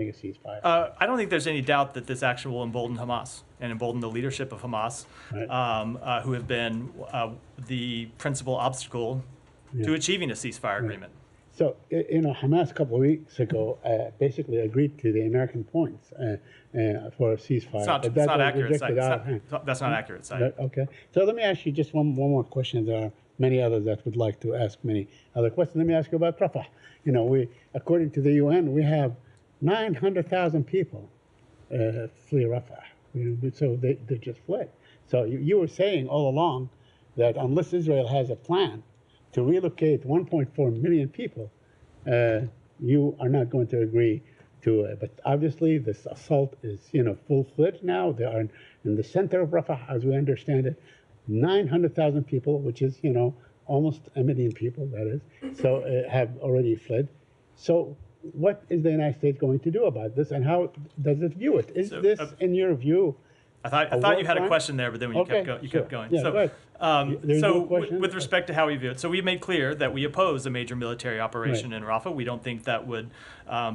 a ceasefire. I don't think there's any doubt that this action will embolden Hamas and embolden the leadership of Hamas, Right. who have been the principal obstacle to achieving a ceasefire agreement. So, Hamas a couple of weeks ago basically agreed to the American points for a ceasefire. It's not accurate. That's not accurate, Saeed. Okay. So let me ask you just one more question. There are many others that would like to ask many other questions. Let me ask you about Rafah. According to the UN, we have 900,000 people flee Rafah. So they just fled. So you were saying all along that unless Israel has a plan to relocate 1.4 million people, you are not going to agree to it. But obviously, this assault is, full-fledged now. They are in the center of Rafah, as we understand it. 900,000 people, which is, almost a million people, that is, so have already fled. So what is the United States going to do about this, and how does it view it? Is this, in your view, I thought you had a question there, but then when you kept going. Yeah, so, with respect to how we view it, so we made clear that we oppose a major military operation in Rafah. We don't think that would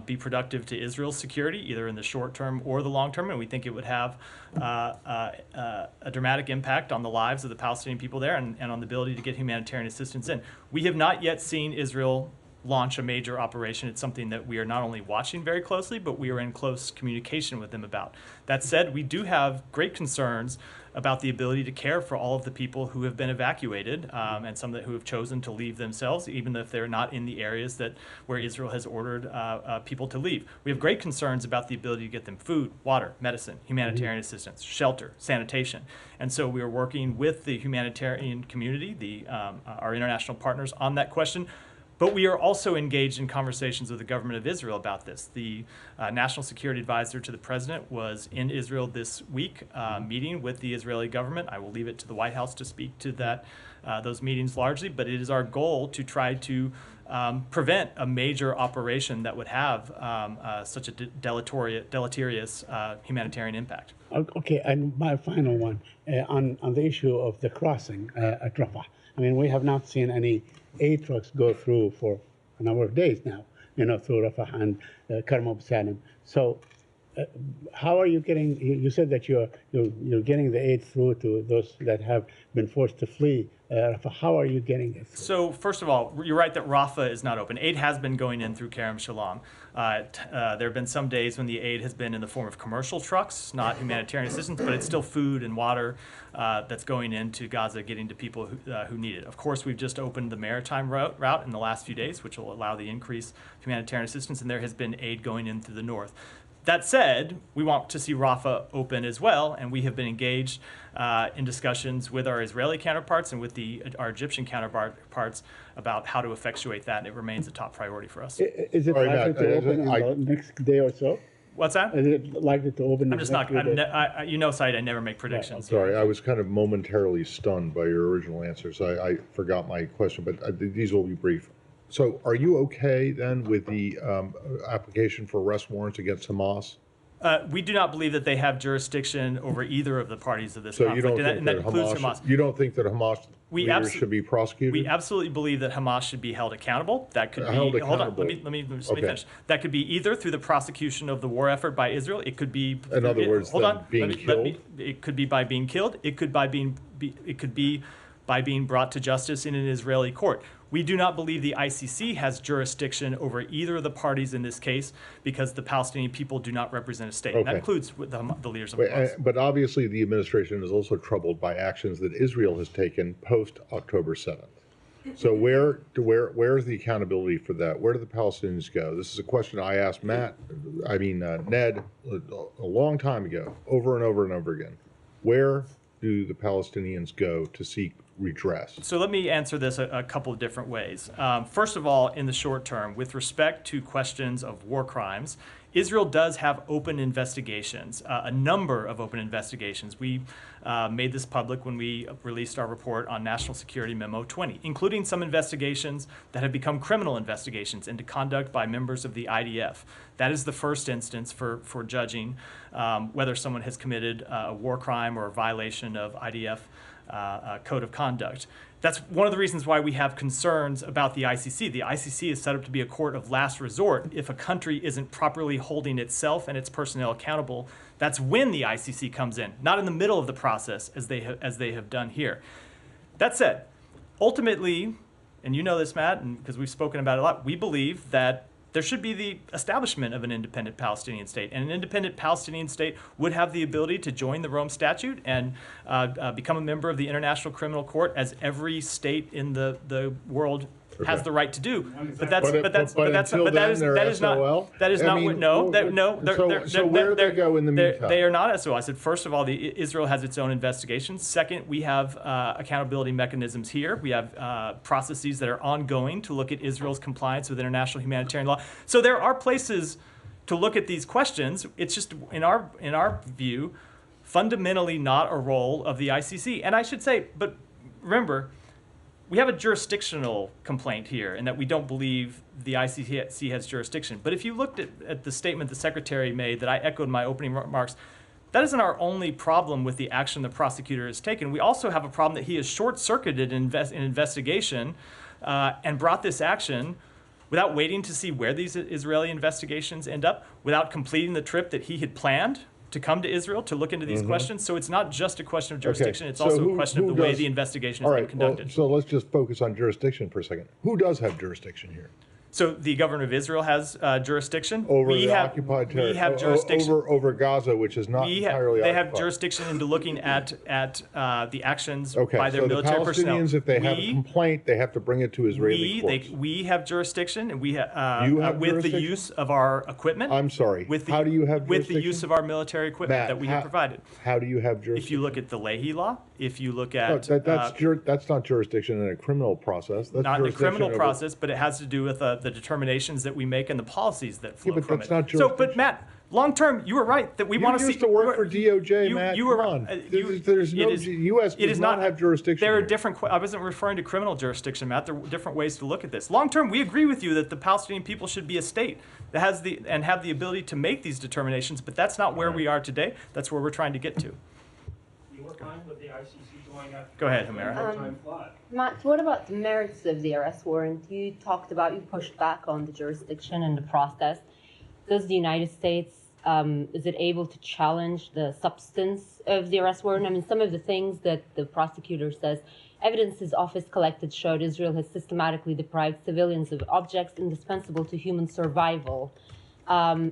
be productive to Israel's security, either in the short term or the long term, and we think it would have a dramatic impact on the lives of the Palestinian people there and on the ability to get humanitarian assistance in. We have not yet seen Israel launch a major operation. It's something that we are not only watching very closely, but we are in close communication with them about. That said, we do have great concerns about the ability to care for all of the people who have been evacuated and some who have chosen to leave themselves, even if they're not in the areas where Israel has ordered people to leave. We have great concerns about the ability to get them food, water, medicine, humanitarian assistance, shelter, sanitation. And so we are working with the humanitarian community, our international partners, on that question. But we are also engaged in conversations with the government of Israel about this. The National Security Advisor to the President was in Israel this week, meeting with the Israeli government. I will leave it to the White House to speak to those meetings largely, but it is our goal to try to prevent a major operation that would have such a deleterious humanitarian impact. Okay, and my final one on the issue of the crossing at Rafah. I mean, we have not seen any aid trucks go through for a number of days now, through Rafah and Karm Salim. So how are you getting, you said that you're getting the aid through to those that have been forced to flee Rafah. How are you getting it through? So first of all, you're right that Rafah is not open. Aid has been going in through Kerem Shalom. There have been some days when the aid has been in the form of commercial trucks, not humanitarian assistance, but it's still food and water that's going into Gaza, getting to people who need it. Of course, we've just opened the maritime route in the last few days, which will allow the increase of humanitarian assistance, and there has been aid going in through the north. That said, we want to see Rafah open as well, and we have been engaged in discussions with our Israeli counterparts and with our Egyptian counterparts about how to effectuate that, and it remains a top priority for us. Is it likely to open in the next day or so? What's that? Is it likely to open? I'm just not. Saeed, I never make predictions. Sorry, I was kind of momentarily stunned by your original answer, so I forgot my question, but these will be brief. So are you okay then with the application for arrest warrants against Hamas? We do not believe that they have jurisdiction over either of the parties of this so conflict, and that includes Hamas. You don't think that Hamas leaders should be prosecuted? We absolutely believe that Hamas should be held accountable. That could be hold on. Let me finish. That could be either through the prosecution of the war effort by Israel. It could be in other words, being killed. It could be by being killed. It could be by being brought to justice in an Israeli court. We do not believe the ICC has jurisdiction over either of the parties in this case because the Palestinian people do not represent a state. Okay. And that includes the leaders of Hamas. But obviously the administration is also troubled by actions that Israel has taken post-October 7th. So where is the accountability for that? Where do the Palestinians go? This is a question I asked Ned a long time ago, over and over and over again. Where do the Palestinians go to seek redress? So let me answer this a couple of different ways. First of all, in the short term, with respect to questions of war crimes, Israel does have open investigations, a number of open investigations. We made this public when we released our report on National Security Memo 20, including some investigations that have become criminal investigations into conduct by members of the IDF. That is the first instance for judging whether someone has committed a war crime or a violation of IDF code of conduct. That's one of the reasons why we have concerns about the ICC. The ICC is set up to be a court of last resort. If a country isn't properly holding itself and its personnel accountable, that's when the ICC comes in, not in the middle of the process as they have done here. That said, ultimately, and you know this, Matt, and because we've spoken about it a lot, we believe that there should be the establishment of an independent Palestinian state. And an independent Palestinian state would have the ability to join the Rome Statute and become a member of the International Criminal Court, as every state in the world has the right to do. But that is not what, so where do they go in the meantime? They are not SOL. I said, first of all, Israel has its own investigations. Second, we have accountability mechanisms here. We have processes that are ongoing to look at Israel's compliance with international humanitarian law. So there are places to look at these questions. It's just, in our view, fundamentally not a role of the ICC. And I should say, but remember, we have a jurisdictional complaint here in that we don't believe the ICC has jurisdiction. But if you looked at the statement the Secretary made that I echoed in my opening remarks, that isn't our only problem with the action the prosecutor has taken. We also have a problem that he has short-circuited an investigation and brought this action without waiting to see where these Israeli investigations end up, without completing the trip that he had planned to come to Israel to look into these questions. So it's not just a question of jurisdiction, it's also a question of the way the investigation has been conducted. So let's just focus on jurisdiction for a second. Who does have jurisdiction here? So the government of Israel has jurisdiction. Over the occupied territory. We have jurisdiction. Over Gaza, which is not entirely occupied. They have jurisdiction into looking at the actions by their military personnel. Okay, so the Palestinians, if they have a complaint, they have to bring it to Israeli courts. We have jurisdiction, and we you have with the use of our equipment. I'm sorry. How do you have jurisdiction? With the use of our military equipment Matt, that we have provided. How do you have jurisdiction? If you look at the Leahy law, if you look at that's not jurisdiction in a criminal process. That's not in a criminal process, but it has to do with the determinations that we make and the policies that flow from it. Not jurisdiction. So, but Matt, long term, you were right that we want to see. You used to work for DOJ, Matt. You were on. U.S. does not have jurisdiction. There are different. I wasn't referring to criminal jurisdiction, Matt. There are different ways to look at this. Long term, we agree with you that the Palestinian people should be a state that has and have the ability to make these determinations. But that's not where we are today. That's where we're trying to get to. You were fine with the ICC going after. Go ahead, Humera. Matt, what about the merits of the arrest warrant? You pushed back on the jurisdiction and the process. Does the United States, is it able to challenge the substance of the arrest warrant? I mean, some of the things that the prosecutor says, evidence his office collected showed Israel has systematically deprived civilians of objects indispensable to human survival,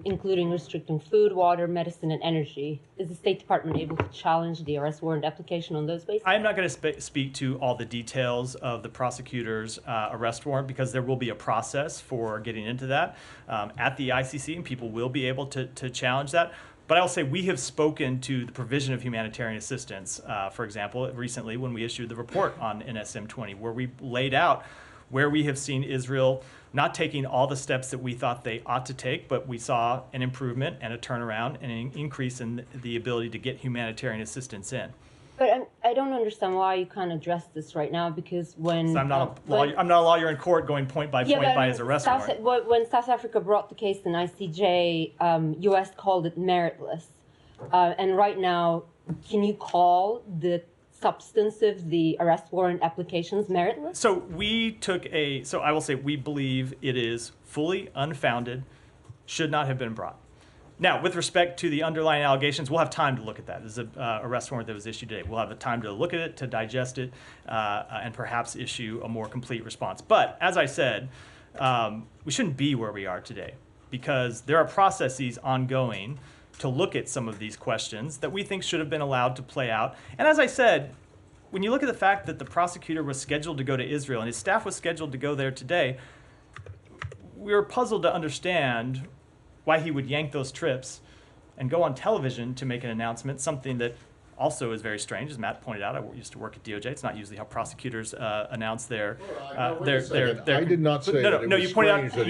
including restricting food, water, medicine, and energy. Is the State Department able to challenge the arrest warrant application on those bases? I'm not going to speak to all the details of the prosecutor's arrest warrant, because there will be a process for getting into that at the ICC, and people will be able to challenge that. But I'll say we have spoken to the provision of humanitarian assistance, for example, recently when we issued the report on NSM 20, where we laid out where we have seen Israel not taking all the steps that we thought they ought to take, but we saw an improvement and a turnaround and an increase in the ability to get humanitarian assistance in. But I don't understand why you can't address this right now, because when... I'm not a lawyer in court going point by point by his arrest warrant. When South Africa brought the case in ICJ, U.S. called it meritless. And right now, can you call the substance of the arrest warrant applications meritless? So I will say we believe it is fully unfounded, should not have been brought. Now, with respect to the underlying allegations, we'll have time to look at that. This is an arrest warrant that was issued today. We'll have the time to look at it, to digest it, and perhaps issue a more complete response. But as I said, we shouldn't be where we are today, because there are processes ongoing to look at some of these questions that we think should have been allowed to play out. And as I said, when you look at the fact that the prosecutor was scheduled to go to Israel and his staff was scheduled to go there today, we were puzzled to understand why he would yank those trips and go on television to make an announcement, something that also is very strange. As Matt pointed out, I used to work at DOJ. It's not usually how prosecutors announce their I did not say that. No, you pointed out.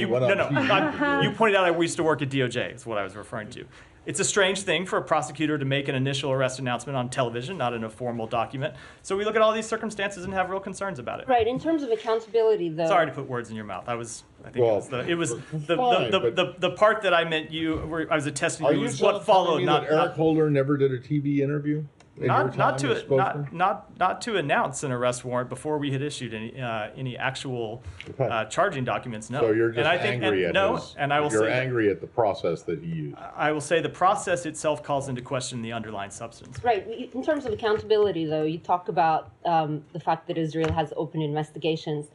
You pointed out I used to work at DOJ. Is what I was referring to. It's a strange thing for a prosecutor to make an initial arrest announcement on television, not in a formal document. So we look at all these circumstances and have real concerns about it. Right. In terms of accountability, though. Sorry to put words in your mouth. I think it was the part that I meant I was attesting you was what followed. Not Eric Holder never did a TV interview. in your time Not as spokesman? not to announce an arrest warrant before we had issued any actual Okay. charging documents. No. So you're just and I think, angry and, at no, his, and I will you're say that- angry at the process that he used. I will say the process itself calls into question the underlying substance. Right. In terms of accountability, though, you talk about the fact that Israel has open investigations.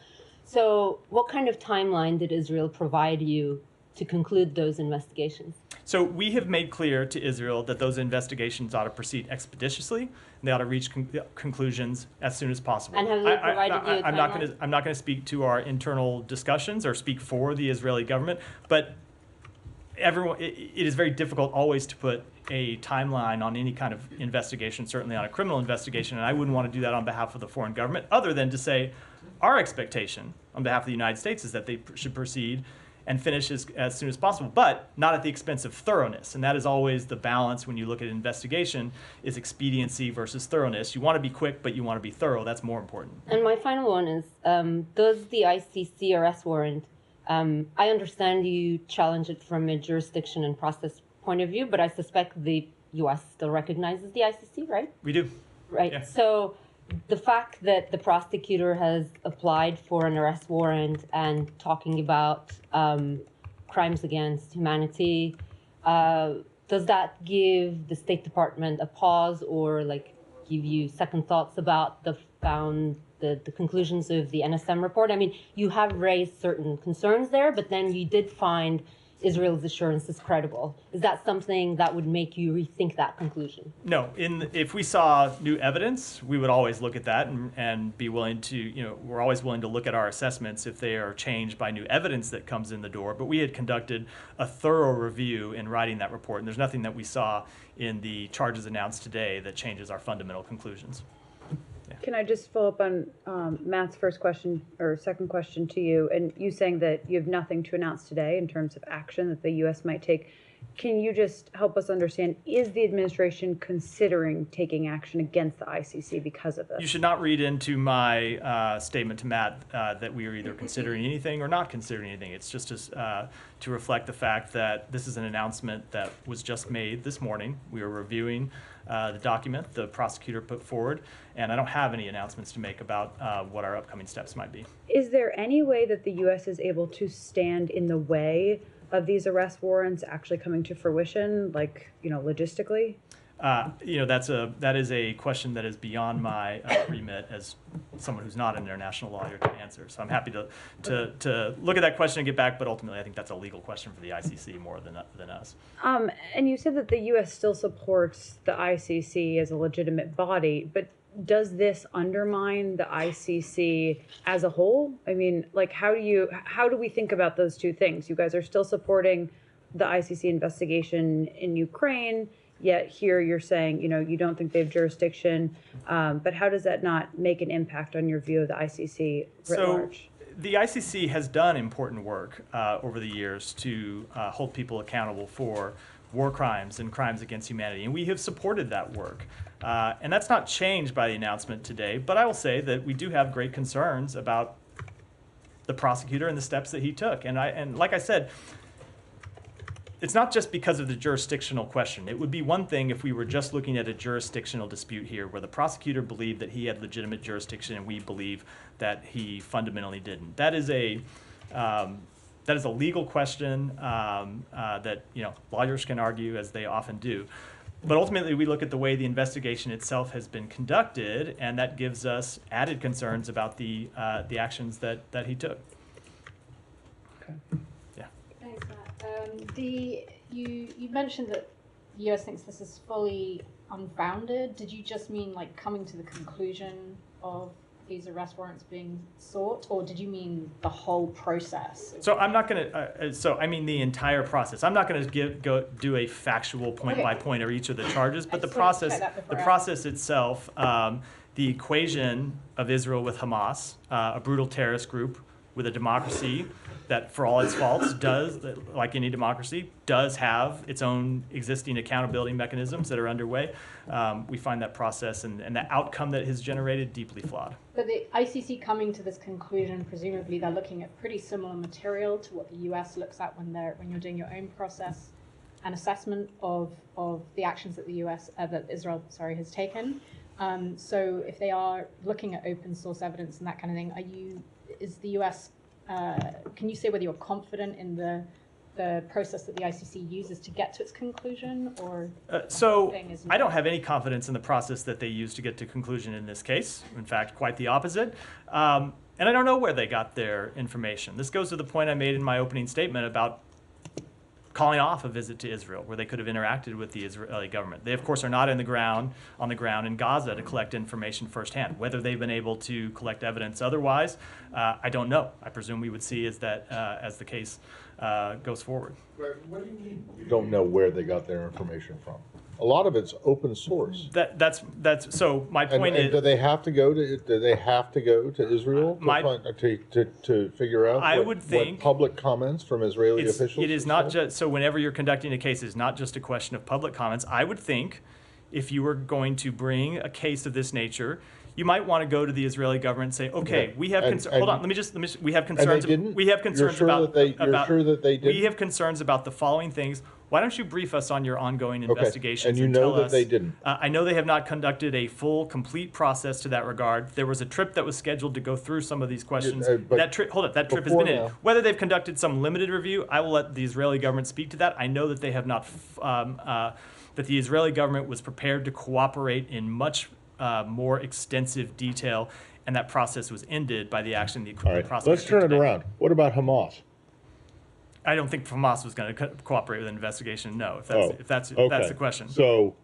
So, what kind of timeline did Israel provide you to conclude those investigations? So we have made clear to Israel that those investigations ought to proceed expeditiously. And they ought to reach conclusions as soon as possible. And have they provided you a I'm not timeline? going to I'm not going to speak to our internal discussions or speak for the Israeli government, but it is very difficult always to put a timeline on any kind of investigation, certainly on a criminal investigation, and I wouldn't want to do that on behalf of the foreign government, other than to say our expectation on behalf of the United States is that they should proceed and finish as soon as possible, but not at the expense of thoroughness. And that is always the balance when you look at investigation, is expediency versus thoroughness. You want to be quick, but you want to be thorough. That's more important. And my final one is, does the ICC arrest warrant, I understand you challenge it from a jurisdiction and process point of view, but I suspect the U.S. still recognizes the ICC, right? We do. Right. Yeah. So the fact that the prosecutor has applied for an arrest warrant and talking about crimes against humanity, does that give the State Department a pause or like give you second thoughts about the conclusions of the NSM report? I mean, you have raised certain concerns there, but then you did find Israel's assurances credible. Is that something that would make you rethink that conclusion? No. If we saw new evidence, we would always look at that and be willing to, we're always willing to look at our assessments if they are changed by new evidence that comes in the door. But we had conducted a thorough review in writing that report, and there's nothing that we saw in the charges announced today that changes our fundamental conclusions. Can I just follow up on Matt's first question or second question to you, and you saying that you have nothing to announce today in terms of action that the U.S. might take. Can you just help us understand, is the administration considering taking action against the ICC because of this? You should not read into my statement to Matt that we are either considering anything or not considering anything. It's just to reflect the fact that this is an announcement that was just made this morning. We are reviewing the document the prosecutor put forward, and I don't have any announcements to make about what our upcoming steps might be. Is there any way that the U.S. is able to stand in the way of these arrest warrants actually coming to fruition, like, logistically? That is a question that is beyond my remit as someone who's not an international lawyer to answer. So I'm happy to look at that question and get back, but ultimately I think that's a legal question for the ICC more than us. And you said that the U.S. still supports the ICC as a legitimate body, but does this undermine the ICC as a whole? I mean, like, how do we think about those two things? You guys are still supporting the ICC investigation in Ukraine, yet here you're saying, you don't think they have jurisdiction. But how does that not make an impact on your view of the ICC writ large? The ICC has done important work over the years to hold people accountable for war crimes and crimes against humanity, and we have supported that work. And that's not changed by the announcement today, but I will say that we do have great concerns about the prosecutor and the steps that he took. And like I said, it's not just because of the jurisdictional question. It would be one thing if we were just looking at a jurisdictional dispute here where the prosecutor believed that he had legitimate jurisdiction and we believe that he fundamentally didn't. That is a legal question that lawyers can argue, as they often do. But ultimately, we look at the way the investigation itself has been conducted, and that gives us added concerns about the actions that he took. Okay. Yeah. Thanks, Matt. You mentioned that the US thinks this is fully unfounded. Did you just mean like coming to the conclusion of these arrest warrants being sought, or did you mean the whole process? So I'm not going to. I mean the entire process. I'm not going to go do a factual point by point of each of the charges, but the process itself, the equation of Israel with Hamas, a brutal terrorist group with a democracy that, for all its faults, does, like any democracy, does have its own existing accountability mechanisms that are underway. We find that process and the outcome that has generated deeply flawed. But the ICC coming to this conclusion, presumably they're looking at pretty similar material to what the US looks at when you're doing your own process. an assessment of the actions that the U.S. That Israel, has taken. So if they are looking at open source evidence and that kind of thing, is the U.S. Can you say whether you're confident in the process that the ICC uses to get to its conclusion, or so I don't have any confidence in the process that they use to get to conclusion in this case. In fact, quite the opposite. And I don't know where they got their information. This goes to the point I made in my opening statement about calling off a visit to Israel, where they could have interacted with the Israeli government. They, of course, are not on the ground in Gaza to collect information firsthand. Whether they've been able to collect evidence otherwise, I don't know. I presume we would see as the case goes forward. What do you mean you don't know where they got their information from? A lot of it's open source. That's so. My point and is, do they have to go to Israel to figure out what public comments from Israeli officials? It is not just so. Whenever you're conducting a case, it's not just a question of public comments. I would think, if you were going to bring a case of this nature, you might want to go to the Israeli government and say, "Okay, we have concerns." Hold on, let me. We have concerns. We have concerns about. You're sure that they didn't? We have concerns about the following things. Why don't you brief us on your ongoing investigations? And you know that they didn't. I know they have not conducted a full, complete process to that regard. There was a trip that was scheduled to go through some of these questions. That trip has been in. Whether they've conducted some limited review, I will let the Israeli government speak to that. I know that they have not. That the Israeli government was prepared to cooperate in much more extensive detail, and that process was ended by the action the prosecutor. Let's turn it around. What about Hamas? I don't think Hamas was going to cooperate with an investigation. No, if that's the question. So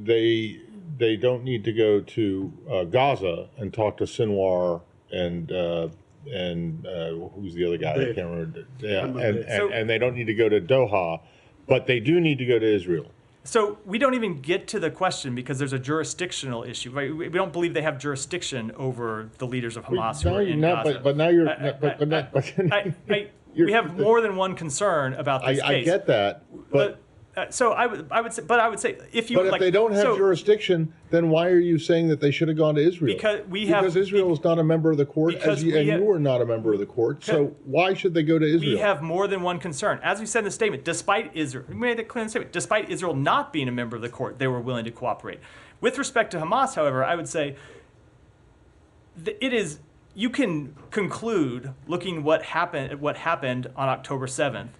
they don't need to go to Gaza and talk to Sinwar and who's the other guy? I can't remember. Yeah, and they don't need to go to Doha, but they do need to go to Israel. So we don't even get to the question because there's a jurisdictional issue. Right? We don't believe they have jurisdiction over the leaders of Hamas who are in Gaza. But now you're. We have more than one concern about this case. I get that, but so I would say if you. But if they don't have jurisdiction, then why are you saying that they should have gone to Israel? Because Israel is not a member of the court, and you were not a member of the court. So why should they go to Israel? We have more than one concern, as we said in the statement. Despite Israel, we made it clear in the statement. Despite Israel not being a member of the court, they were willing to cooperate. With respect to Hamas, however, I would say it is. You can conclude, looking what happened on October 7th,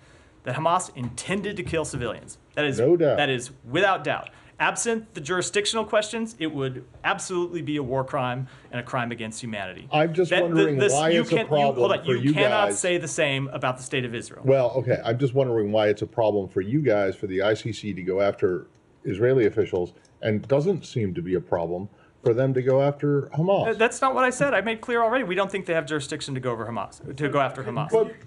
that Hamas intended to kill civilians. That is no doubt. That is without doubt. Absent the jurisdictional questions, it would absolutely be a war crime and a crime against humanity. I'm just wondering why it's a problem hold on, for you guys. You cannot say the same about the state of Israel. Well, okay. I'm just wondering why it's a problem for you guys, for the ICC to go after Israeli officials, and doesn't seem to be a problem for them to go after Hamas. That's not what I said. I made clear already. We don't think they have jurisdiction to go after Hamas.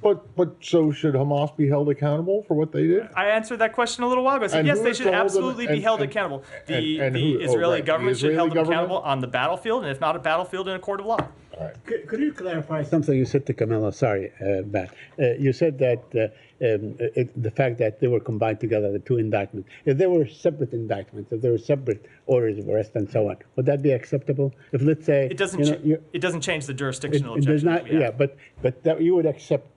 But so should Hamas be held accountable for what they did? I answered that question a little while ago. I said yes, they should absolutely be held accountable. The Israeli government should be held accountable on the battlefield, and if not a battlefield, in a court of law. All right. Could you clarify something you said to Camilla? Sorry, Matt. You said that the fact that they were combined together, the two indictments, if they were separate indictments, if there were separate orders of arrest and so on, would that be acceptable? If, let's say, it doesn't change the jurisdictional objection. It does not. Yeah, but that you would accept.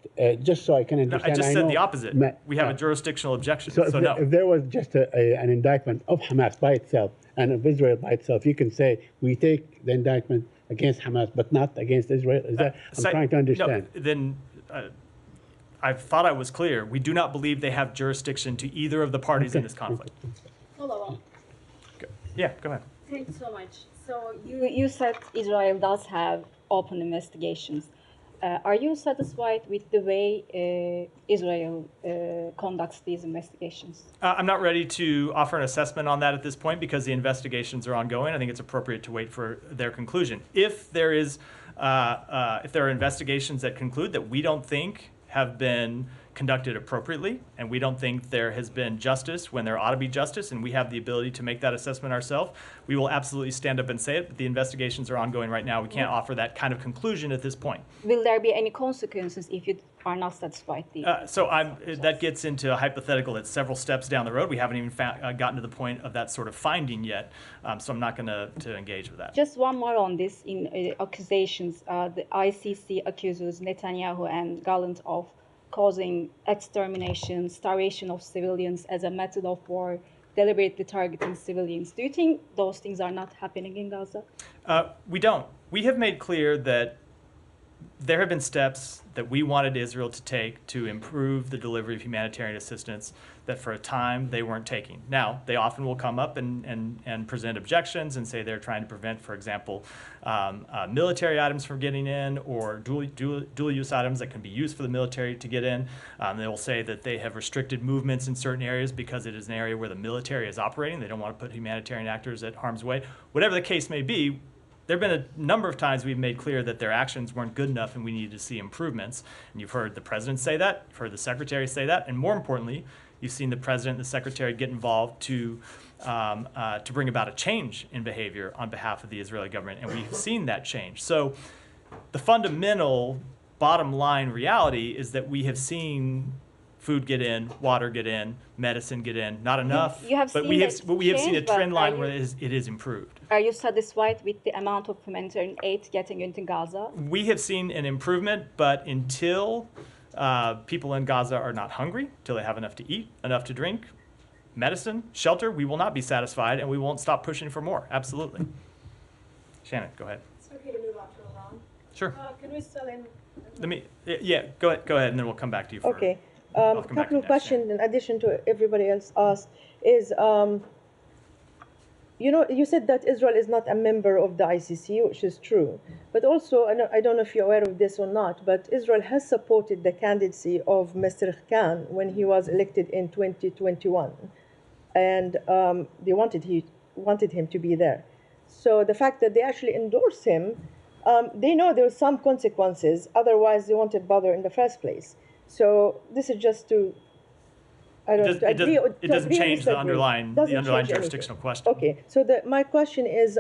Just so I can understand. I just said the opposite. We have a jurisdictional objection. So no. If there was just an indictment of Hamas by itself and of Israel by itself, you can say we take the indictment against Hamas, but not against Israel. Is that I'm trying to understand? No, then I thought I was clear. We do not believe they have jurisdiction to either of the parties in this conflict. Hello. Yeah, go ahead. Thanks so much. So you said Israel does have open investigations. Are you satisfied with the way Israel conducts these investigations? I'm not ready to offer an assessment on that at this point because the investigations are ongoing. I think it's appropriate to wait for their conclusion. If there are investigations that conclude that we don't think have been conducted appropriately, and we don't think there has been justice when there ought to be justice, and we have the ability to make that assessment ourselves, we will absolutely stand up and say it, but the investigations are ongoing right now. We can't offer that kind of conclusion at this point. Will there be any consequences if you are not satisfied? That gets into a hypothetical that's several steps down the road. We haven't even gotten to the point of that sort of finding yet, so I'm not going to engage with that. Just one more on this in accusations. The ICC accuses Netanyahu and Gallant of causing extermination, starvation of civilians as a method of war, deliberately targeting civilians. Do you think those things are not happening in Gaza? We don't. We have made clear that there have been steps that we wanted Israel to take to improve the delivery of humanitarian assistance that for a time they weren't taking. Now, they often will come up and present objections and say they're trying to prevent, for example, military items from getting in, or dual-use items that can be used for the military to get in. They will say that they have restricted movements in certain areas because it is an area where the military is operating. They don't want to put humanitarian actors at harm's way. Whatever the case may be, there have been a number of times we've made clear that their actions weren't good enough and we needed to see improvements. And you've heard the president say that, you've heard the secretary say that, and more importantly, you've seen the president and the secretary get involved to bring about a change in behavior on behalf of the Israeli government, and we've seen that change. So the fundamental bottom line reality is that we have seen food get in, water get in, medicine get in, not enough, but we have seen a trend line where it is improved. Are you satisfied with the amount of humanitarian aid getting into Gaza? We have seen an improvement, but until people in Gaza are not hungry, until they have enough to eat, enough to drink, medicine, shelter, we will not be satisfied, and we won't stop pushing for more. Absolutely. Shannon, go ahead. It's okay to move on to Iran. Sure. Can we still in? Go ahead, and then we'll come back to you. Okay. A couple of questions in addition to everybody else asked is, you said that Israel is not a member of the ICC, which is true. But also, I don't know if you're aware of this or not, but Israel has supported the candidacy of Mr. Khan when he was elected in 2021. And they wanted him to be there. So the fact that they actually endorse him, they know there are some consequences, otherwise they won't bother in the first place. So this is just to, it doesn't change the underlying jurisdictional question. Okay, so my question is,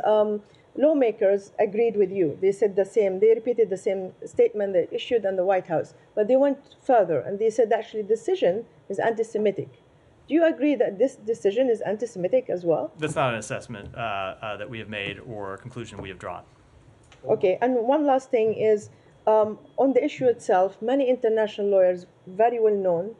lawmakers agreed with you. They said the same, they repeated the same statement they issued in the White House, but they went further and they said actually the decision is anti-Semitic. Do you agree that this decision is anti-Semitic as well? That's not an assessment that we have made or a conclusion we have drawn. Okay, and one last thing is, on the issue itself, many international lawyers, very well known,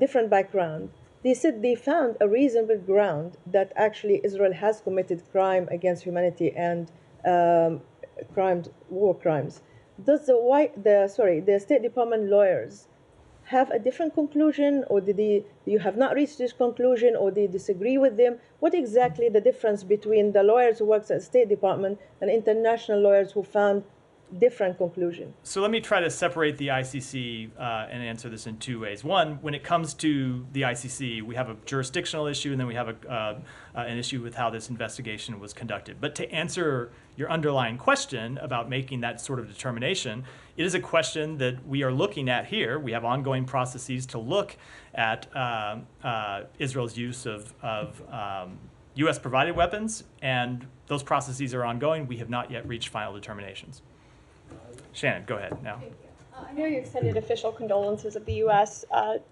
different background, they said they found a reasonable ground that actually Israel has committed crime against humanity and war crimes. Does the State Department lawyers have a different conclusion, or you have not reached this conclusion, or they disagree with them? What exactly the difference between the lawyers who work at the State Department and international lawyers who found different conclusion? So let me try to separate the ICC and answer this in two ways. One, when it comes to the ICC, we have a jurisdictional issue, and then we have an issue with how this investigation was conducted. But to answer your underlying question about making that sort of determination, it is a question that we are looking at here. We have ongoing processes to look at Israel's use of U.S.-provided weapons, and those processes are ongoing. We have not yet reached final determinations. Shannon, go ahead now. I know you extended official condolences of the U.S.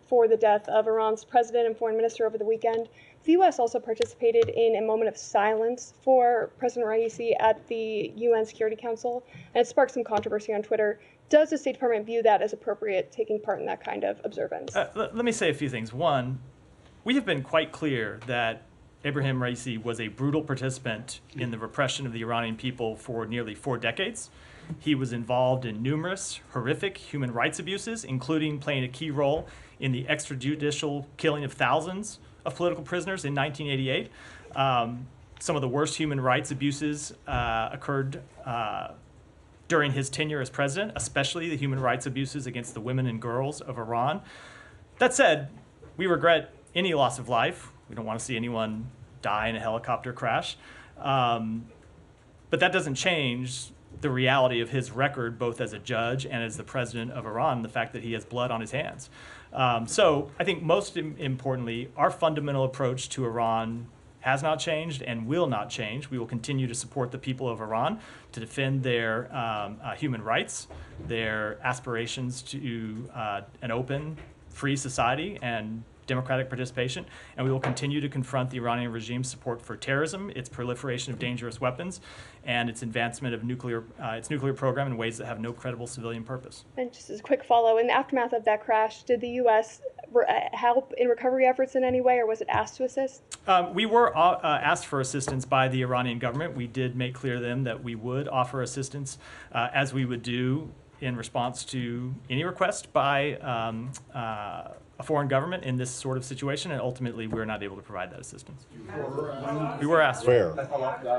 For the death of Iran's president and foreign minister over the weekend. The U.S. also participated in a moment of silence for President Raisi at the UN Security Council, and it sparked some controversy on Twitter. Does the State Department view that as appropriate, taking part in that kind of observance? Let me say a few things. One, we have been quite clear that Ebrahim Raisi was a brutal participant in the repression of the Iranian people for nearly 4 decades. He was involved in numerous horrific human rights abuses, including playing a key role in the extrajudicial killing of thousands of political prisoners in 1988. Some of the worst human rights abuses occurred during his tenure as president, especially the human rights abuses against the women and girls of Iran. That said, we regret any loss of life. We don't want to see anyone die in a helicopter crash. But that doesn't change the reality of his record, both as a judge and as the president of Iran, the fact that he has blood on his hands. So I think most importantly, our fundamental approach to Iran has not changed and will not change. We will continue to support the people of Iran to defend their human rights, their aspirations to an open, free society, and democratic participation, and we will continue to confront the Iranian regime's support for terrorism, its proliferation of dangerous weapons, and its advancement of its nuclear program in ways that have no credible civilian purpose. And just as a quick follow, in the aftermath of that crash, did the U.S. Help in recovery efforts in any way, or was it asked to assist? We were asked for assistance by the Iranian government. We did make clear to them that we would offer assistance, as we would do in response to any request by a foreign government in this sort of situation, and ultimately we were not able to provide that assistance. We were asked. Where?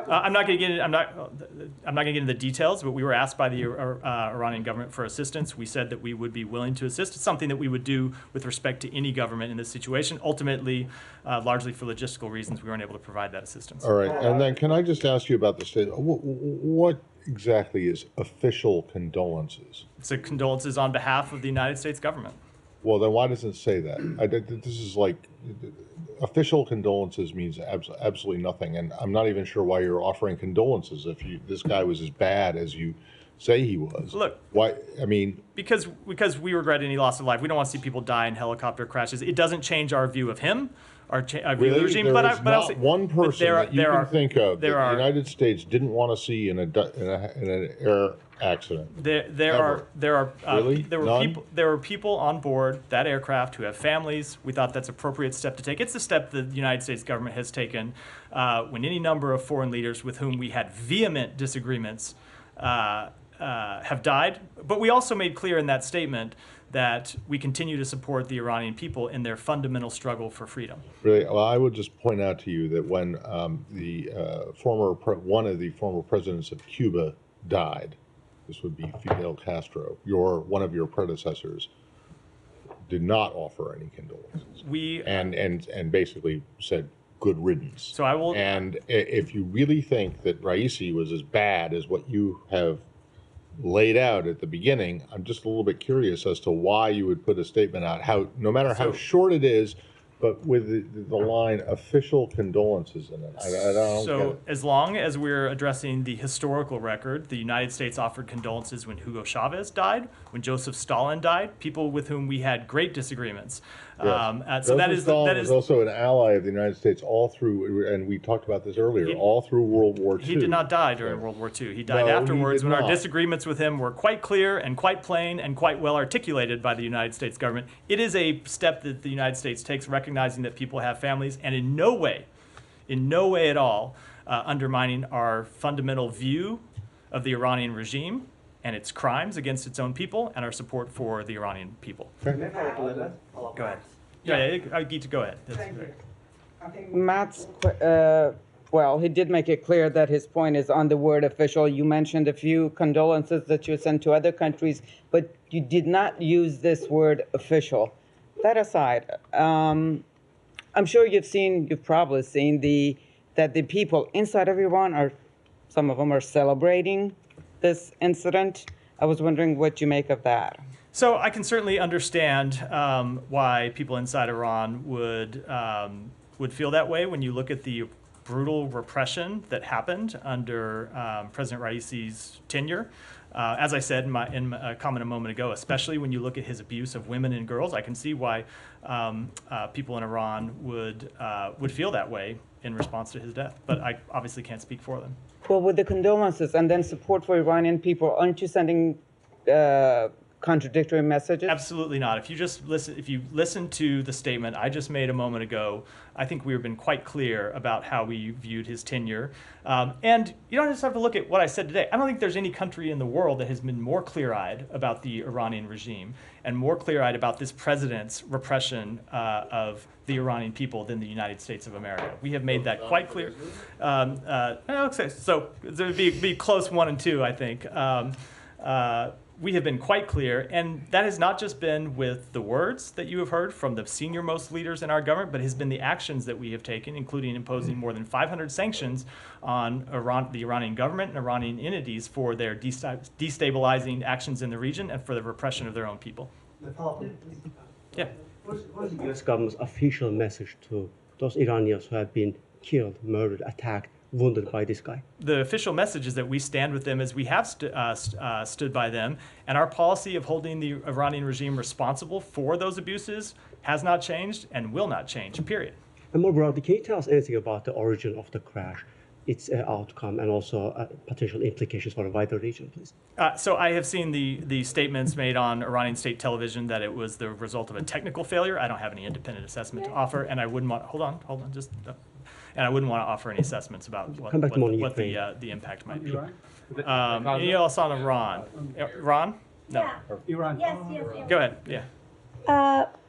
I'm not going to get into the details, but we were asked by the Iranian government for assistance. We said that we would be willing to assist. It's something that we would do with respect to any government in this situation. Ultimately, largely for logistical reasons, we weren't able to provide that assistance. All right, and then can I just ask you about the state? What exactly is official condolences? It's a condolences on behalf of the United States government. Well, then why doesn't it say that? This is like, official condolences means absolutely nothing, and I'm not even sure why you're offering condolences if this guy was as bad as you say he was. Look, why? I mean, because we regret any loss of life. We don't want to see people die in helicopter crashes. It doesn't change our view of him, our view of the regime. There but is not one person that you can think of that the United States didn't want to see in an air accident. There were people on board that aircraft who have families. We thought that's an appropriate step to take. It's the step the United States government has taken when any number of foreign leaders with whom we had vehement disagreements have died. But we also made clear in that statement that we continue to support the Iranian people in their fundamental struggle for freedom. Really, well, I would just point out to you that when one of the former presidents of Cuba died, this would be Fidel Castro, one of your predecessors, did not offer any condolences. And basically said, good riddance. So I will. And if you really think that Raisi was as bad as what you have laid out at the beginning, I'm just a little bit curious as to why you would put a statement out, no matter how short it is, but with the line official condolences in it. I don't get it. As long as we're addressing the historical record, the United States offered condolences when Hugo Chavez died, when Joseph Stalin died, people with whom we had great disagreements. Yes. Stalin was also an ally of the United States all through, and we talked about this earlier, all through World War II. He did not die during World War II. He died afterwards when our disagreements with him were quite clear and quite plain and quite well articulated by the United States government. It is a step that the United States takes, recognizing that people have families, and in no way at all, undermining our fundamental view of the Iranian regime and its crimes against its own people and our support for the Iranian people. Go ahead. Yeah, Geeta, go ahead. I think Matt's, he did make it clear that his point is on the word official. You mentioned a few condolences that you sent to other countries, but you did not use this word official. That aside, I'm sure you've probably seen that the people inside of Iran some of them are celebrating this incident. I was wondering what you make of that. So I can certainly understand why people inside Iran would feel that way when you look at the brutal repression that happened under President Raisi's tenure. As I said in my comment a moment ago, especially when you look at his abuse of women and girls, I can see why people in Iran would feel that way in response to his death. But I obviously can't speak for them. Well, with the condolences and then support for Iranian people, aren't you sending contradictory messages? Absolutely not. If you listen to the statement I just made a moment ago, I think we've been quite clear about how we viewed his tenure. And you don't just have to look at what I said today. I don't think there's any country in the world that has been more clear-eyed about the Iranian regime and more clear-eyed about this president's repression of the Iranian people than the United States of America. We have made that quite clear. So it would be close 1 and 2, I think. We have been quite clear, and that has not just been with the words that you have heard from the senior-most leaders in our government, but has been the actions that we have taken, including imposing more than 500 sanctions on the Iranian government and Iranian entities for their destabilizing actions in the region and for the repression of their own people. Yeah. What is the U.S. government's official message to those Iranians who have been killed, murdered, attacked wounded by this guy. The official message is that we stand with them as we have stood by them, and our policy of holding the Iranian regime responsible for those abuses has not changed and will not change, period. And more broadly, can you tell us anything about the origin of the crash, its outcome, and also potential implications for the wider region, please? So I have seen the statements made on Iranian state television that it was the result of a technical failure. I don't have any independent assessment to offer, and I wouldn't want, hold on, and I wouldn't want to offer any assessments about what the impact might be. Anything else on Iran? Iran? No. Yeah. Iran. Yes. Go ahead, yeah.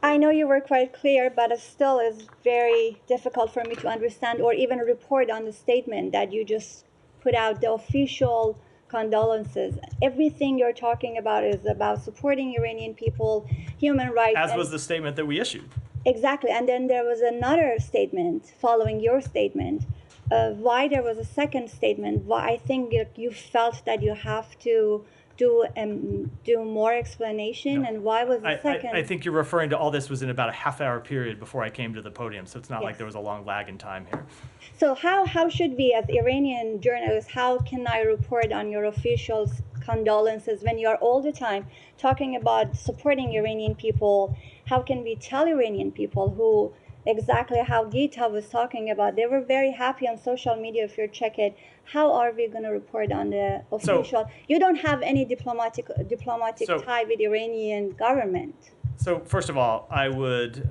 I know you were quite clear, but it still is very difficult for me to understand or even report on the statement that you just put out, the official condolences. Everything you're talking about is about supporting Iranian people, human rights. As was the statement that we issued. Exactly. And then there was another statement following your statement. Why there was a second statement? Why I think you felt that you have to do more explanation, and why was the second? I think you're referring to all this was in about a half-hour period before I came to the podium, so it's not like there was a long lag in time here. So how should we, as Iranian journalists, how can I report on your official condolences when you are all the time talking about supporting Iranian people? How can we tell Iranian people who exactly how Gita was talking about? They were very happy on social media, if you check it. How are we going to report on the official? You don't have any diplomatic tie with the Iranian government. So first of all, I would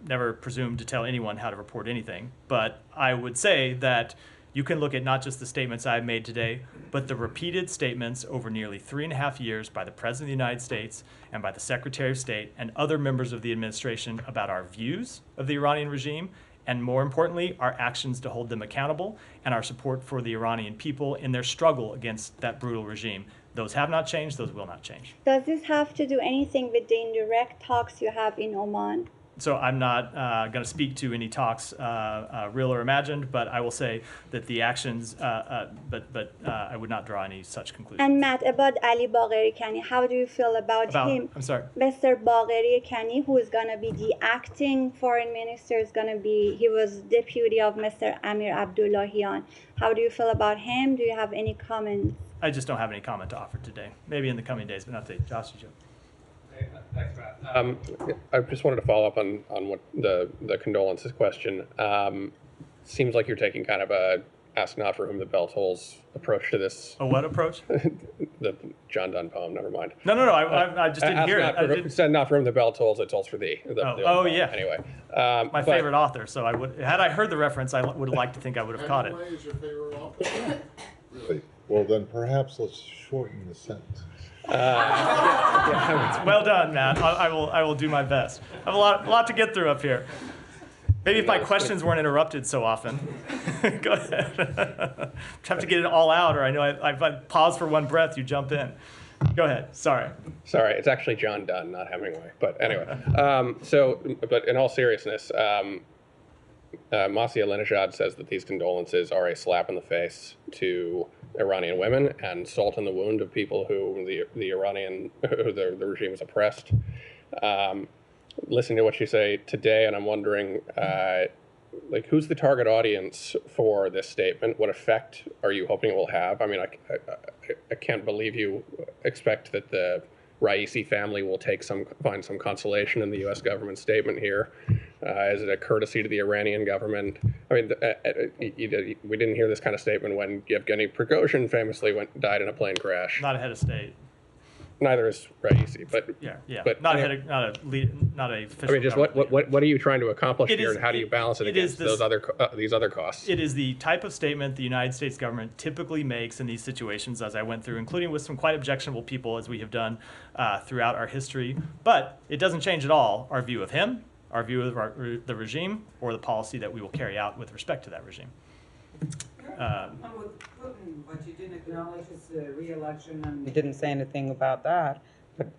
never presume to tell anyone how to report anything, but I would say that you can look at not just the statements I've made today, but the repeated statements over nearly 3.5 years by the President of the United States and by the Secretary of State and other members of the administration about our views of the Iranian regime, and more importantly, our actions to hold them accountable and our support for the Iranian people in their struggle against that brutal regime. Those have not changed, those will not change. Does this have to do anything with the indirect talks you have in Oman? So I'm not going to speak to any talks, real or imagined, but I will say that the actions, but I would not draw any such conclusions. And Matt, about Ali Bagheri Kani, how do you feel about him? I'm sorry. Mr. Bagheri Kani, who is going to be the acting foreign minister, is going to be, he was deputy of Mr. Amir Abdullahian. How do you feel about him? Do you have any comments? I just don't have any comment to offer today. Maybe in the coming days, but not today. Josh, you. Thanks, Matt. I just wanted to follow up on what the condolences question. Seems like you're taking kind of a ask not for whom the bell tolls approach to this. A what approach? The John Donne poem. Never mind. No. I just didn't hear it. Said not for whom the bell tolls, it tolls for thee. Yeah. Anyway, my favorite author. So I would, had I heard the reference, I would have liked to think I would have caught it. Is your favorite author? Really? Well, then perhaps let's shorten the sentence. Well done, Matt. I will do my best. I have a lot to get through up here. Maybe if my questions weren't interrupted so often. Go ahead. Have to get it all out, or I know if I pause for one breath, you jump in. Go ahead. Sorry, it's actually John Donne, not Hemingway. But anyway, but in all seriousness, Masih Alinejad says that these condolences are a slap in the face to Iranian women and salt in the wound of people who the regime has oppressed. Listening to what you say today, and I'm wondering, who's the target audience for this statement? What effect are you hoping it will have? I mean, I can't believe you expect that the Raisi family will find some consolation in the U.S. government statement here. Is it a courtesy to the Iranian government? I mean, we didn't hear this kind of statement when Yevgeny Prigozhin famously died in a plane crash. Not a head of state. Neither is Raisi, but yeah. But not a official. I mean, just what are you trying to accomplish here, and how do you balance it against these other costs? It is the type of statement the United States government typically makes in these situations, as I went through, including with some quite objectionable people, as we have done throughout our history. But it doesn't change at all our view of him, our view of the regime, or the policy that we will carry out with respect to that regime. With Putin, but you didn't acknowledge his re-election, and you didn't say anything about that. But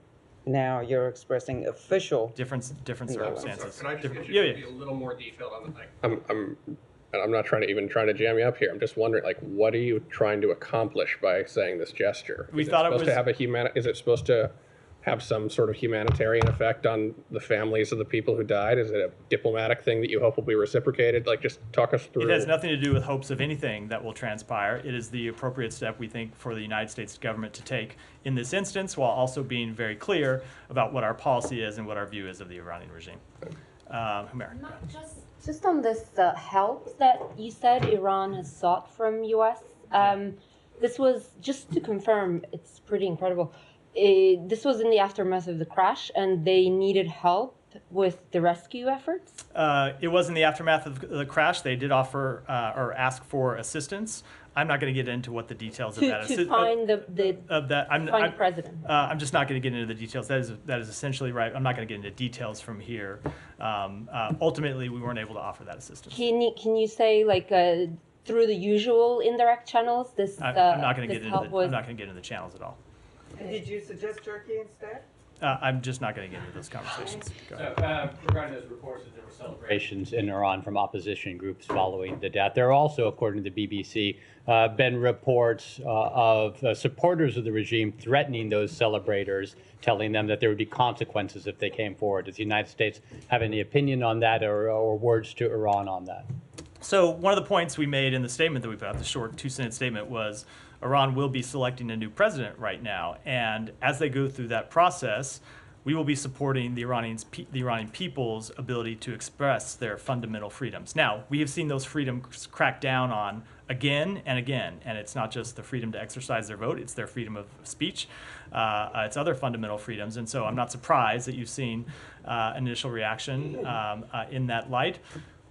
now you're expressing official different circumstances. Can I just get you to be a little more detailed on the thing? I'm not trying to jam you up here. I'm just wondering, what are you trying to accomplish by saying this gesture? We thought it was supposed to have a is it supposed to have some sort of humanitarian effect on the families of the people who died? Is it a diplomatic thing that you hope will be reciprocated? Like, just talk us through. It has nothing to do with hopes of anything that will transpire. It is the appropriate step, we think, for the United States government to take in this instance, while also being very clear about what our policy is and what our view is of the Iranian regime. Humaira. Just on this help that you said Iran has sought from U.S., this was, just to confirm, it's pretty incredible. This was in the aftermath of the crash, and they needed help with the rescue efforts? It was in the aftermath of the crash. They did offer or ask for assistance. I'm not going to get into what the details of that is. To find the president. I'm just not going to get into the details. That is essentially right. I'm not going to get into details from here. Ultimately, we weren't able to offer that assistance. Can you say, like, through the usual indirect channels, this I'm not going to get into the channels at all. Did you suggest Turkey instead? I'm just not going to get into those conversations. Go ahead. Regarding those reports that there were celebrations in Iran from opposition groups following the death, there are also, according to the BBC, been reports of supporters of the regime threatening those celebrators, telling them that there would be consequences if they came forward. Does the United States have any opinion on that or words to Iran on that? So one of the points we made in the statement that we put out, the short 2-sentence statement, was Iran will be selecting a new president right now. And as they go through that process, we will be supporting the Iranian people's ability to express their fundamental freedoms. Now, we have seen those freedoms cracked down on again and again. And it's not just the freedom to exercise their vote, it's their freedom of speech. It's other fundamental freedoms. And so I'm not surprised that you've seen an initial reaction in that light.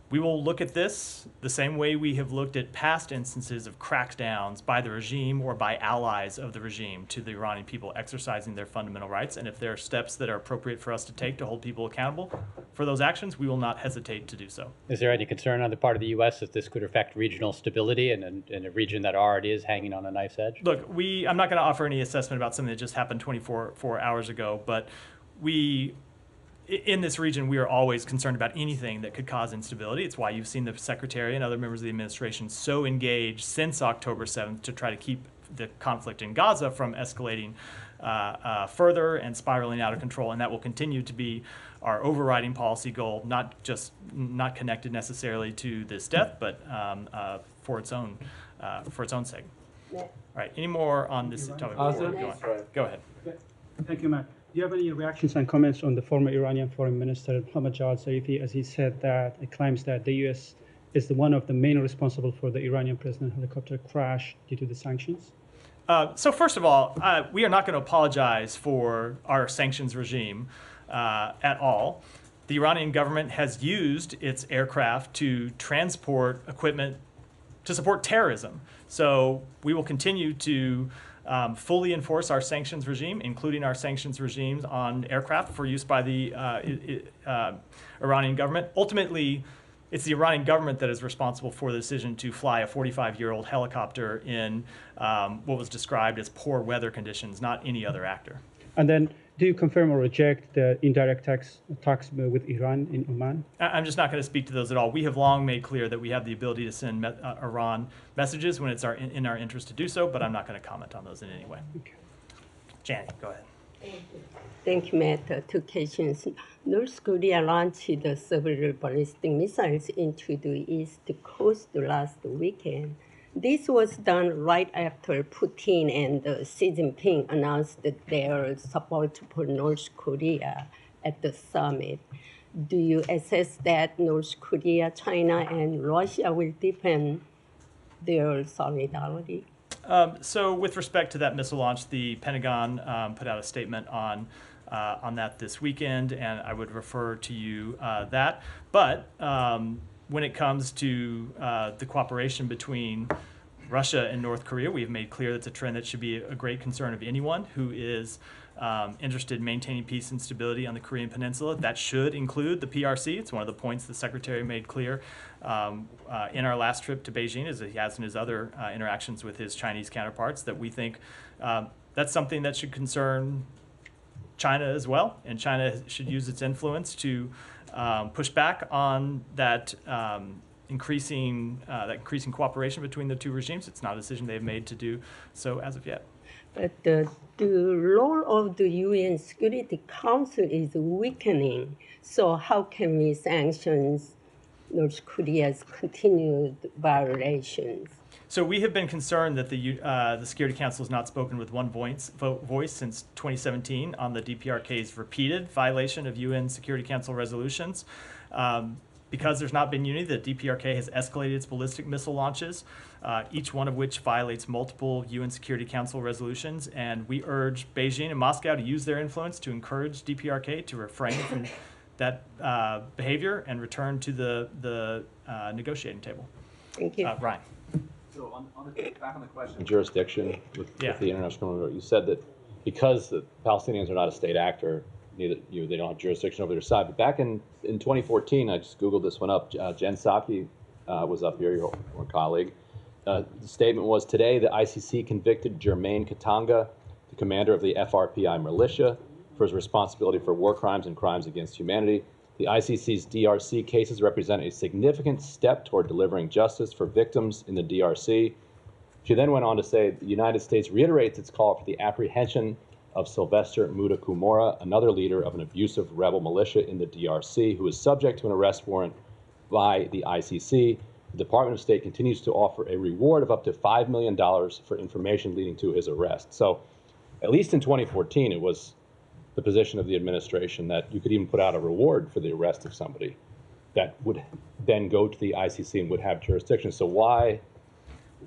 We will look at this the same way we have looked at past instances of crackdowns by the regime or by allies of the regime to the Iranian people exercising their fundamental rights. And if there are steps that are appropriate for us to take to hold people accountable for those actions, we will not hesitate to do so. Is there any concern on the part of the U.S. that this could affect regional stability in a region that already is hanging on a knife's edge? Look, I'm not going to offer any assessment about something that just happened 24 hours ago, but in this region, we are always concerned about anything that could cause instability. It's why you've seen the Secretary and other members of the administration so engaged since October 7th to try to keep the conflict in Gaza from escalating further and spiraling out of control. And that will continue to be our overriding policy goal, not connected necessarily to this death, but for its own sake. All right, any more on this topic? Go ahead. Thank you, Matt. Do you have any reactions and comments on the former Iranian Foreign Minister, Mohammad Javad Zarifi, as he said that it claims that the U.S. is one of the main responsible for the Iranian president helicopter crash due to the sanctions? So first of all, we are not going to apologize for our sanctions regime at all. The Iranian government has used its aircraft to transport equipment to support terrorism. So we will continue to fully enforce our sanctions regime, including our sanctions regimes on aircraft for use by the Iranian government. Ultimately, it's the Iranian government that is responsible for the decision to fly a 45-year-old helicopter in what was described as poor weather conditions, not any other actor. And then, do you confirm or reject the indirect talks with Iran in Oman? I'm just not going to speak to those at all. We have long made clear that we have the ability to send Iran messages when it's in our interest to do so, but I'm not going to comment on those in any way. Okay. Janie, go ahead. Thank you, Matt. Two questions. North Korea launched several ballistic missiles into the East Coast last weekend. This was done right after Putin and Xi Jinping announced their support for North Korea at the summit. Do you assess that North Korea, China, and Russia will deepen their solidarity? So with respect to that missile launch, the Pentagon put out a statement on that this weekend, and I would refer to you that. But when it comes to the cooperation between Russia and North Korea, we have made clear that's a trend that should be a great concern of anyone who is interested in maintaining peace and stability on the Korean Peninsula. That should include the PRC. It's one of the points the Secretary made clear in our last trip to Beijing, as he has in his other interactions with his Chinese counterparts, that we think that's something that should concern China as well, and China should use its influence to push back on that increasing cooperation between the two regimes. It's not a decision they've made to do so as of yet. But the role of the UN Security Council is weakening. So how can we sanction North Korea's continued violations? So we have been concerned that the Security Council has not spoken with one voice since 2017 on the DPRK's repeated violation of UN Security Council resolutions. Because there's not been unity, the DPRK has escalated its ballistic missile launches, each one of which violates multiple UN Security Council resolutions. And we urge Beijing and Moscow to use their influence to encourage DPRK to refrain from that behavior and return to the negotiating table. Thank you. Ryan. So back on the question of jurisdiction with the international community, you said that because the Palestinians are not a state actor, they don't have jurisdiction over their side. But back in 2014, I just Googled this one up. Jen Psaki was up here, your colleague. The statement was, today the ICC convicted Jermaine Katanga, the commander of the FRPI militia, for his responsibility for war crimes and crimes against humanity. The ICC's DRC cases represent a significant step toward delivering justice for victims in the DRC. She then went on to say the United States reiterates its call for the apprehension of Sylvester Mudakumora, another leader of an abusive rebel militia in the DRC, who is subject to an arrest warrant by the ICC. The Department of State continues to offer a reward of up to $5 million for information leading to his arrest. So, at least in 2014, it was the position of the administration that you could even put out a reward for the arrest of somebody that would then go to the ICC and would have jurisdiction. So why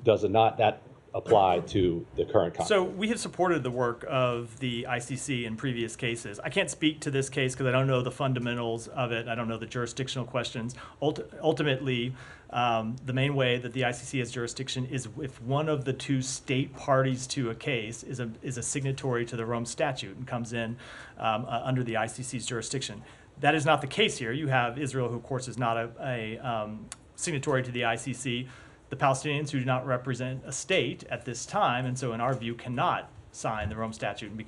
does it not that apply to the current conflict? So we have supported the work of the ICC in previous cases. I can't speak to this case because I don't know the fundamentals of it. I don't know the jurisdictional questions. Ultimately, the main way that the ICC has jurisdiction is if one of the two state parties to a case is a signatory to the Rome Statute and comes in under the ICC's jurisdiction. That is not the case here. You have Israel, who of course is not a signatory to the ICC, the Palestinians, who do not represent a state at this time, and so in our view cannot sign the Rome Statute and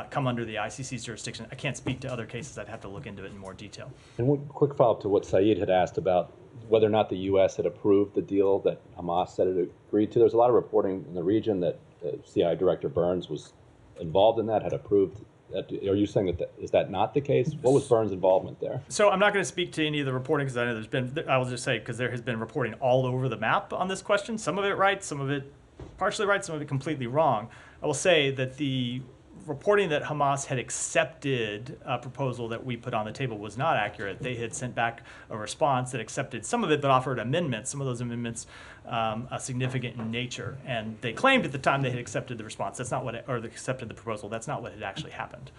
come under the ICC's jurisdiction. I can't speak to other cases. I'd have to look into it in more detail. And one quick follow-up to what Saeed had asked about whether or not the U.S. had approved the deal that Hamas said it agreed to. There's a lot of reporting in the region that CIA Director Burns was involved in that, had approved. Are you saying is that not the case? What was Burns' involvement there? So I'm not going to speak to any of the reporting because I know I will just say, because there has been reporting all over the map on this question. Some of it right, some of it partially right, some of it completely wrong. I will say that the reporting that Hamas had accepted a proposal that we put on the table was not accurate. They had sent back a response that accepted some of it, but offered amendments. Some of those amendments are significant in nature, and they claimed at the time they had accepted the response. That's not what, or they accepted the proposal. That's not what had actually happened.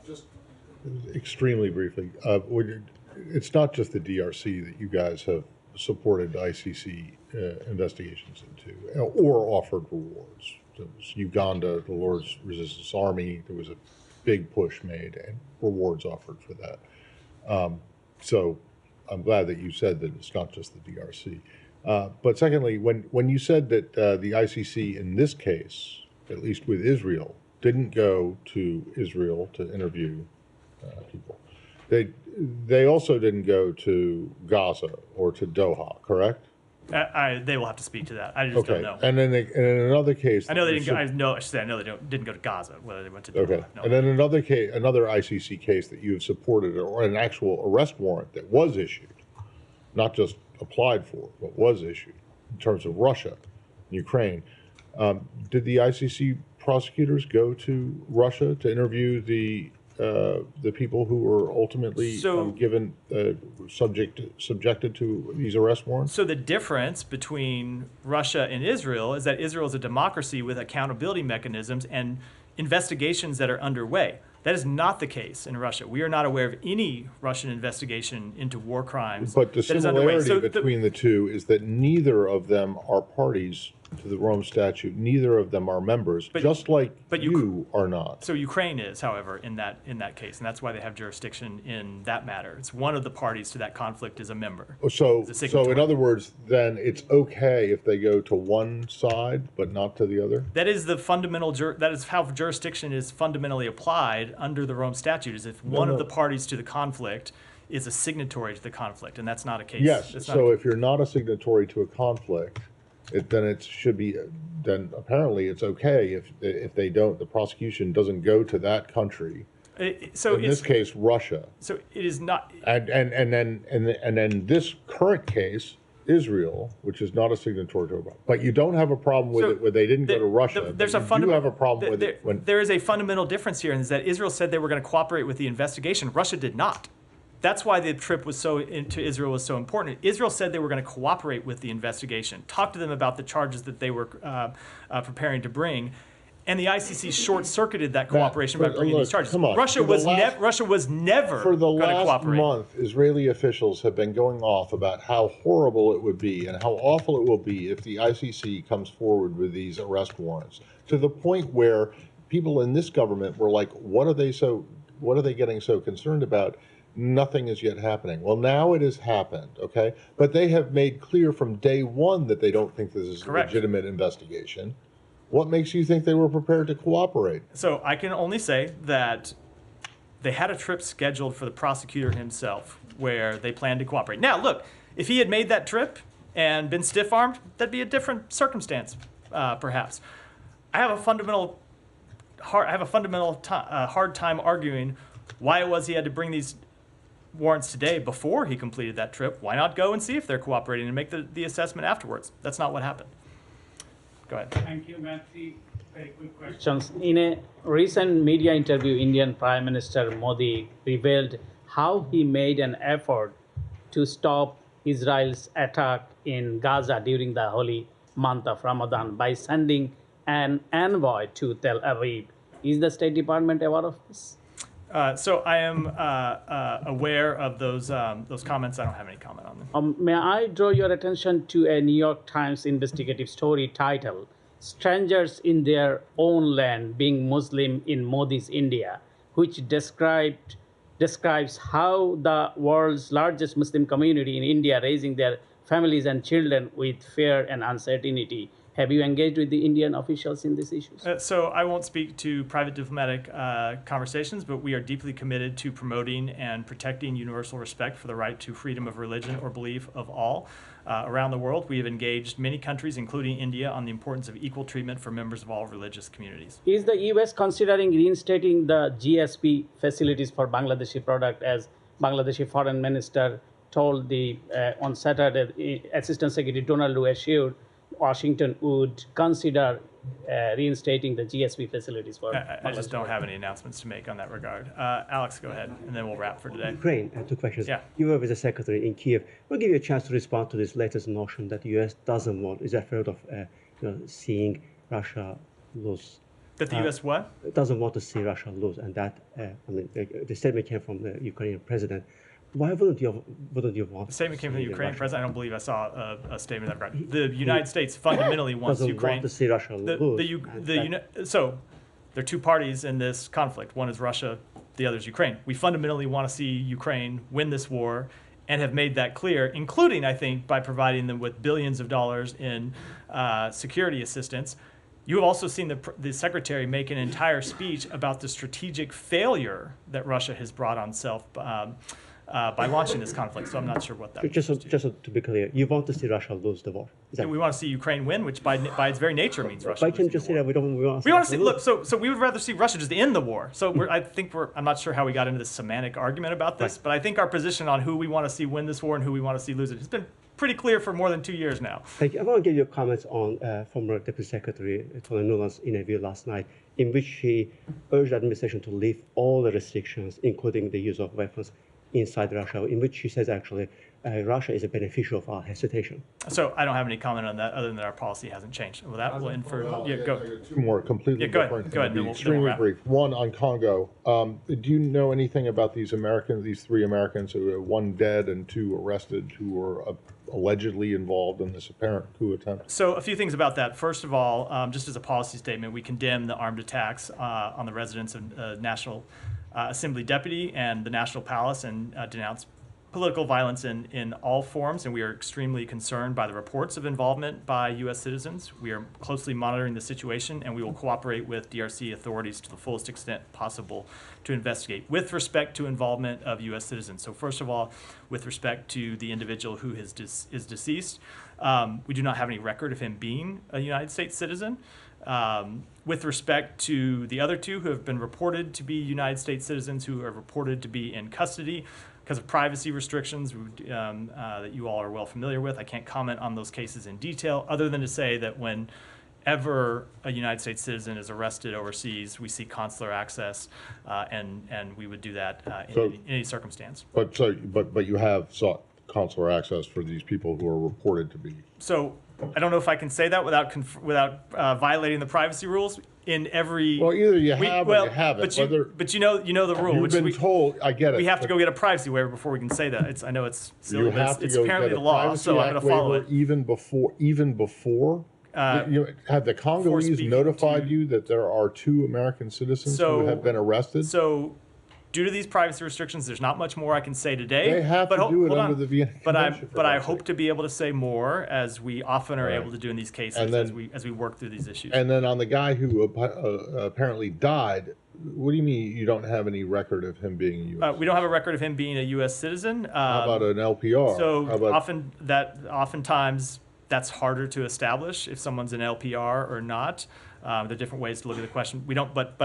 Just extremely briefly, it's not just the DRC that you guys have supported ICC investigations into or offered rewards. There was Uganda, the Lord's Resistance Army. There was a big push made and rewards offered for that. So I'm glad that you said that it's not just the DRC. But secondly, when you said that the ICC in this case, at least with Israel, didn't go to Israel to interview people, they also didn't go to Gaza or to Doha, correct? They will have to speak to that. I just don't know. And then in another case, I know they didn't go. I know they didn't go to Gaza. Whether they went to Doha. Okay. No. And then another case, another ICC case that you have supported, or an actual arrest warrant that was issued, not just applied for, but was issued in terms of Russia and Ukraine. Did the ICC prosecutors go to Russia to interview the people who were ultimately given subjected to these arrest warrants? So the difference between Russia and Israel is that Israel is a democracy with accountability mechanisms and investigations that are underway. That is not the case in Russia. We are not aware of any Russian investigation into war crimes. But the similarity between the two is that neither of them are parties to the Rome Statute. Neither of them are members, just like you are not. So Ukraine is, however, in that case, and that's why they have jurisdiction in that matter. It's one of the parties to that conflict is a member. So in other words, then it's okay if they go to one side but not to the other? That is the fundamental. That is how jurisdiction is fundamentally applied under the Rome Statute. Is if one of the parties to the conflict is a signatory to the conflict, and that's not a case. Yes. So if you're not a signatory to a conflict, then it should be, then apparently it's okay if they don't, the prosecution doesn't go to that country. So in this case, Russia. So it is not. And then this current case, Israel, which is not a signatory to Obama. But you don't have a problem with it where they didn't go to Russia. There's you do have a problem with it when there is a fundamental difference here, and is that Israel said they were going to cooperate with the investigation. Russia did not. That's why the trip was into Israel was so important. Israel said they were going to cooperate with the investigation, talk to them about the charges that they were preparing to bring. And the ICC short-circuited that cooperation by bringing these charges. Come on. Russia was never for the going to last cooperate. month, Israeli officials have been going off about how horrible it would be and how awful it will be if the ICC comes forward with these arrest warrants. To the point where people in this government were like, "What are they getting so concerned about?" Nothing is yet happening. Well, now it has happened, okay? But they have made clear from day one that they don't think this is a legitimate investigation. What makes you think they were prepared to cooperate? So I can only say that they had a trip scheduled for the prosecutor himself where they planned to cooperate. Now, look, if he had made that trip and been stiff-armed, that'd be a different circumstance, perhaps. I have a fundamental hard time arguing why it was he had to bring these warrants today before he completed that trip. Why not go and see if they're cooperating and make the assessment afterwards? That's not what happened. Go ahead. Thank you, Matt. Very quick questions. In a recent media interview, Indian Prime Minister Modi revealed how he made an effort to stop Israel's attack in Gaza during the holy month of Ramadan by sending an envoy to Tel Aviv. Is the State Department aware of this? So I am aware of those comments. I don't have any comment on them. May I draw your attention to a New York Times investigative story titled "Strangers in Their Own Land Being Muslim in Modi's India," which describes how the world's largest Muslim community in India raising their families and children with fear and uncertainty. Have you engaged with the Indian officials in these issues? So I won't speak to private diplomatic conversations, but we are deeply committed to promoting and protecting universal respect for the right to freedom of religion or belief of all. Around the world, we have engaged many countries, including India, on the importance of equal treatment for members of all religious communities. Is the U.S. considering reinstating the GSP facilities for Bangladeshi product, as Bangladeshi Foreign Minister told on Saturday, Assistant Secretary Donald Lu assured Washington would consider reinstating the GSP facilities for I just don't have any announcements to make on that regard. Alex, go ahead, and then we'll wrap for today. Ukraine, two questions. Yeah. You were with the secretary in Kiev. We'll give you a chance to respond to this latest notion that the U.S. is afraid of seeing Russia lose. That the U.S. what? Doesn't want to see Russia lose, and that the statement came from the Ukrainian president. Why wouldn't you want? The statement came from the Ukrainian president. I don't believe I saw a statement of that. The United States fundamentally wants Ukraine want to see Russia lose. So there are two parties in this conflict. One is Russia, the other is Ukraine. We fundamentally want to see Ukraine win this war and have made that clear, including, I think, by providing them with billions of dollars in security assistance. You have also seen the secretary make an entire speech about the strategic failure that Russia has brought on self by launching this conflict. So I'm not sure what that just to be clear, you want to see Russia lose the war. We want to see Ukraine win, which by its very nature means Russia. Why can't you just say that we want to see? Look, so we would rather see Russia just end the war. So I'm not sure how we got into this semantic argument about this, but I think our position on who we want to see win this war and who we want to see lose it has been pretty clear for more than 2 years now. Thank you. I want to give you comments on former Deputy Secretary Tony Nuland's interview last night, in which he urged the administration to lift all the restrictions, including the use of weapons, inside Russia, in which he says actually Russia is a beneficiary of our hesitation. So I don't have any comment on that other than that our policy hasn't changed. Well, that will infer. Go. Two more completely different. Go ahead. Extremely brief. One on Congo. Do you know anything about these three Americans, one dead and two arrested, who were allegedly involved in this apparent coup attempt? So a few things about that. First of all, just as a policy statement, we condemn the armed attacks on the residence of National Assembly deputy and the National Palace, and denounce political violence in all forms, and we are extremely concerned by the reports of involvement by U.S. citizens. We are closely monitoring the situation, and we will cooperate with DRC authorities to the fullest extent possible to investigate with respect to involvement of U.S. citizens. So first of all, with respect to the individual who is deceased, we do not have any record of him being a United States citizen. With respect to the other two who have been reported to be United States citizens who are reported to be in custody, because of privacy restrictions that you all are well familiar with, I can't comment on those cases in detail, other than to say that whenever a United States citizen is arrested overseas, we seek consular access, and we would do that in any circumstance. But you have sought consular access for these people who are reported to be. So I don't know if I can say that without violating the privacy rules. In every either you have or you haven't. But you know the rule. You've been told. I get it. We have to go get a privacy waiver before we can say that. I know it's silly, but it's apparently the law, so I'm going to follow it. Even before. Have the Congolese notified you that there are 2 American citizens who have been arrested? So, due to these privacy restrictions, there's not much more I can say today. They have to do it under the Vienna Convention. But I hope to be able to say more, as we often are able to do in these cases, as we work through these issues. And then on the guy who apparently died, what do you mean you don't have any record of him being a U.S.? We don't have a record of him being a U.S. citizen. How about an LPR? So oftentimes that's harder to establish if someone's an LPR or not. There are different ways to look at the question. We don't, but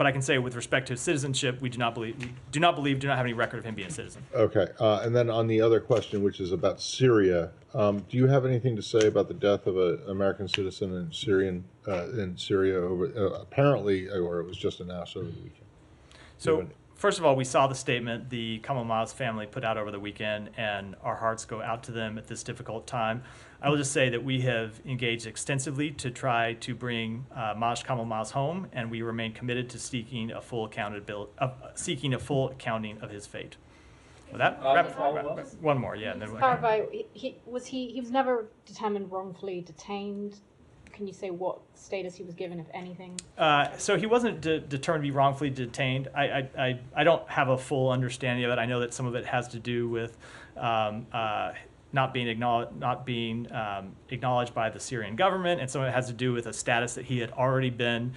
I can say with respect to citizenship, we do not have any record of him being a citizen. Okay, and then on the other question, which is about Syria, do you have anything to say about the death of an American citizen in Syria apparently, or it was just announced over the weekend? So first of all, we saw the statement the Kamal Ma's family put out over the weekend, and our hearts go out to them at this difficult time. I will just say that we have engaged extensively to try to bring Kamal Ma's home, and we remain committed to seeking a full accounting of his fate. With that, one more, yeah. And then clarify, he was never determined wrongfully detained. Can you say what status he was given, if anything? So he wasn't determined to be wrongfully detained. I don't have a full understanding of it. I know that some of it has to do with not being acknowledged by the Syrian government, and some of it has to do with a status that he had already been